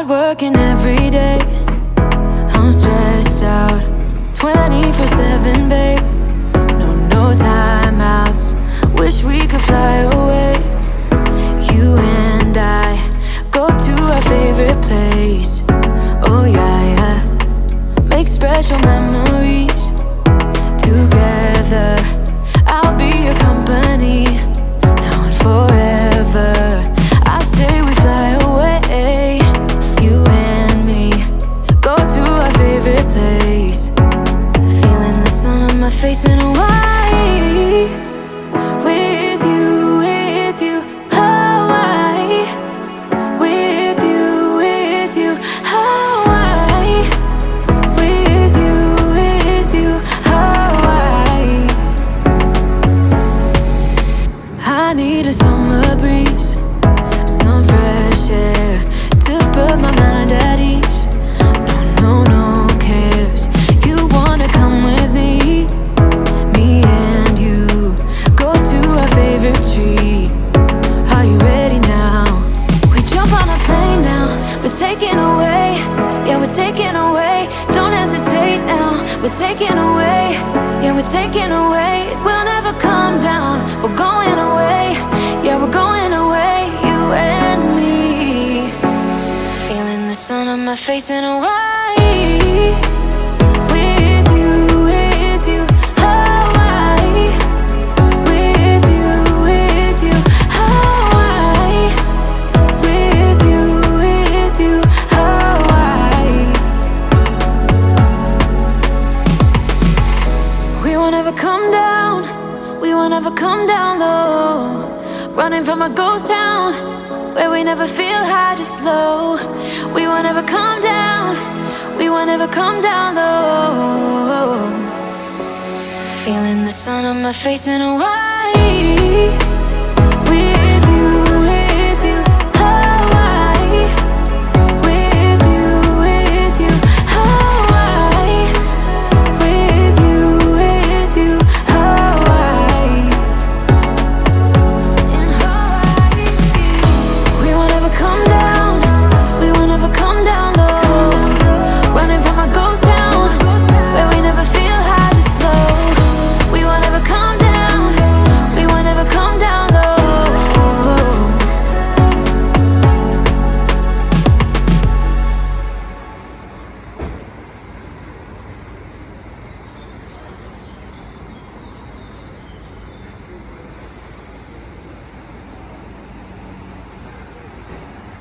Hard working every day, I'm stressed out 24/7, babe. No timeouts, wish we could fly away. You and I go to our favorite place. Oh yeah, yeah. Make special memories together. I'll be your company now and forever. I say we fly away. You and me go to our favorite place. Feeling the sun on my face in Hawaii. With you, Hawaii. With you, Hawaii. With you, Hawaii. I need a summer breeze, some fresh air to put my mind at ease. No cares. You wanna come with me? Me and you go to our favorite tree. Are you ready now? We jump on a plane now. We're taking away. Yeah, we're taking away. Don't hesitate now. We're taking away. Yeah, we're taking away. We'll never come down. We're going away. Yeah, we're going away. You and me. Feeling the sun on my face in Hawaii. With you, Hawaii. With you, Hawaii. With you, Hawaii. We won't ever come down. We won't ever come down low. Running from a ghost town where we never feel high, just low. We won't ever come down. We won't ever come down low. Feeling the sun on my face in Hawaii.